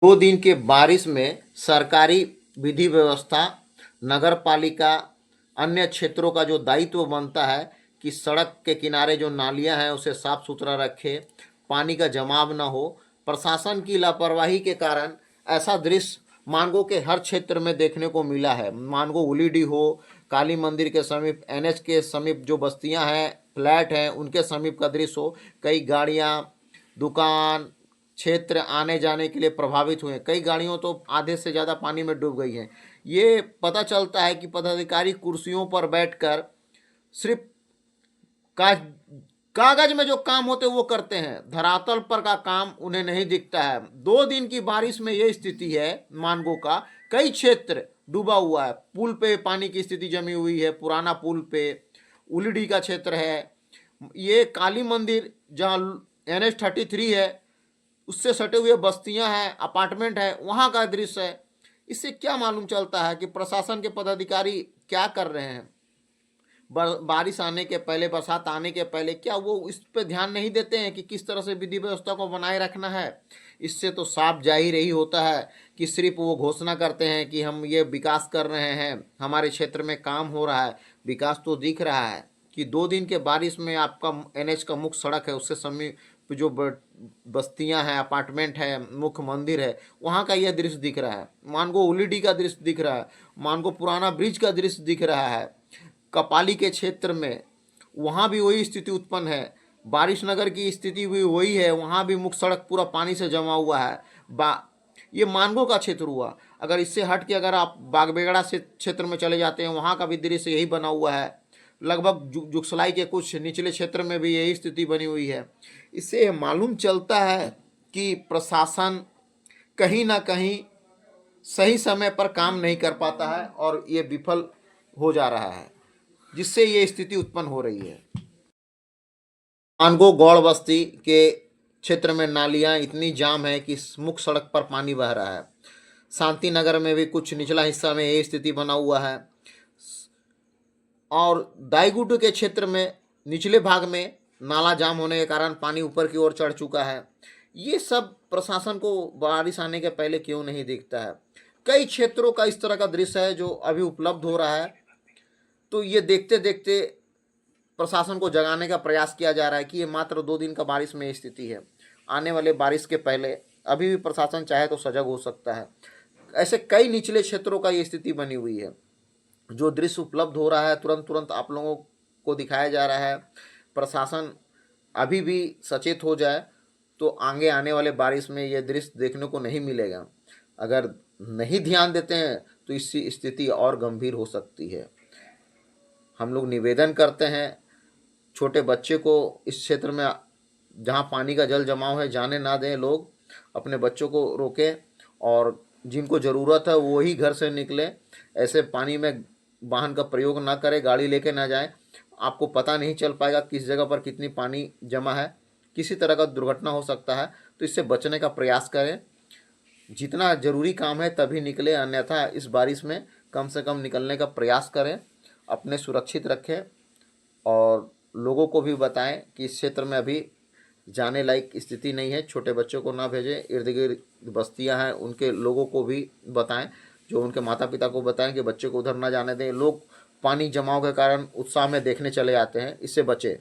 2 दिन के बारिश में सरकारी विधि व्यवस्था, नगर पालिका, अन्य क्षेत्रों का जो दायित्व बनता है कि सड़क के किनारे जो नालियां हैं उसे साफ सुथरा रखे, पानी का जमाव ना हो। प्रशासन की लापरवाही के कारण ऐसा दृश्य मानगो के हर क्षेत्र में देखने को मिला है। मानगो उलीडी हो, काली मंदिर के समीप, एनएच के समीप जो बस्तियां हैं, फ्लैट हैं, उनके समीप का दृश्य हो, कई गाड़ियां, दुकान, क्षेत्र आने जाने के लिए प्रभावित हुए। कई गाड़ियों तो आधे से ज़्यादा पानी में डूब गई हैं। ये पता चलता है कि पदाधिकारी कुर्सियों पर बैठकर सिर्फ का कागज में जो काम होते वो करते हैं, धरातल पर का काम उन्हें नहीं दिखता है। 2 दिन की बारिश में ये स्थिति है मानगो का, कई क्षेत्र डूबा हुआ है। पुल पे पानी की स्थिति जमी हुई है, पुराना पुल पे उलडी का क्षेत्र है। ये काली मंदिर जहाँ NH-33 है उससे सटे हुए बस्तियां हैं, अपार्टमेंट है, वहां का दृश्य है। इससे क्या मालूम चलता है कि प्रशासन के पदाधिकारी क्या कर रहे हैं। बारिश आने के पहले, बरसात आने के पहले क्या वो इस पर ध्यान नहीं देते हैं कि किस तरह से विधि व्यवस्था को बनाए रखना है। इससे तो साफ जाहिर यही होता है कि सिर्फ वो घोषणा करते हैं कि हम ये विकास कर रहे हैं, हमारे क्षेत्र में काम हो रहा है। विकास तो दिख रहा है कि 2 दिन के बारिश में आपका NH का मुख्य सड़क है, उससे समीप जो बस्तियां हैं, अपार्टमेंट है, मुख्य मंदिर है, वहाँ का यह दृश्य दिख रहा है। मानगो उलीडी का दृश्य दिख रहा है, मानगो पुराना ब्रिज का दृश्य दिख रहा है। कपाली के क्षेत्र में वहाँ भी वही स्थिति उत्पन्न है। बारिश नगर की स्थिति भी वही है, वहाँ भी मुख्य सड़क पूरा पानी से जमा हुआ है। ये मानगो का क्षेत्र हुआ। अगर इससे हट के अगर आप बागबेगड़ा से क्षेत्र में चले जाते हैं, वहाँ का भी दृश्य यही बना हुआ है। लगभग जुगसलाई के कुछ निचले क्षेत्र में भी यही स्थिति बनी हुई है। इससे मालूम चलता है कि प्रशासन कहीं ना कहीं सही समय पर काम नहीं कर पाता है और ये विफल हो जा रहा है, जिससे ये स्थिति उत्पन्न हो रही है। मानगो गौड़ बस्ती के क्षेत्र में नालियां इतनी जाम है कि मुख्य सड़क पर पानी बह रहा है। शांति नगर में भी कुछ निचला हिस्सा में ये स्थिति बना हुआ है और दाईगुड्डू के क्षेत्र में निचले भाग में नाला जाम होने के कारण पानी ऊपर की ओर चढ़ चुका है। ये सब प्रशासन को बारिश आने के पहले क्यों नहीं दिखता है। कई क्षेत्रों का इस तरह का दृश्य है जो अभी उपलब्ध हो रहा है। तो ये देखते देखते प्रशासन को जगाने का प्रयास किया जा रहा है कि ये मात्र 2 दिन का बारिश में स्थिति है, आने वाले बारिश के पहले अभी भी प्रशासन चाहे तो सजग हो सकता है। ऐसे कई निचले क्षेत्रों का ये स्थिति बनी हुई है। जो दृश्य उपलब्ध हो रहा है तुरंत तुरंत आप लोगों को दिखाया जा रहा है। प्रशासन अभी भी सचेत हो जाए तो आगे आने वाले बारिश में ये दृश्य देखने को नहीं मिलेगा। अगर नहीं ध्यान देते हैं तो इसकी स्थिति और गंभीर हो सकती है। हम लोग निवेदन करते हैं, छोटे बच्चे को इस क्षेत्र में जहाँ पानी का जल जमाव है जाने ना दें। लोग अपने बच्चों को रोकें और जिनको ज़रूरत है वो ही घर से निकले। ऐसे पानी में वाहन का प्रयोग ना करें, गाड़ी लेके ना जाएं। आपको पता नहीं चल पाएगा किस जगह पर कितनी पानी जमा है, किसी तरह का दुर्घटना हो सकता है। तो इससे बचने का प्रयास करें। जितना ज़रूरी काम है तभी निकले, अन्यथा इस बारिश में कम से कम निकलने का प्रयास करें। अपने सुरक्षित रखें और लोगों को भी बताएं कि इस क्षेत्र में अभी जाने लायक स्थिति नहीं है। छोटे बच्चों को ना भेजें, इर्द गिर्द बस्तियां हैं उनके लोगों को भी बताएं, जो उनके माता पिता को बताएं कि बच्चे को उधर ना जाने दें। लोग पानी जमाव के कारण उत्साह में देखने चले जाते हैं, इससे बचें।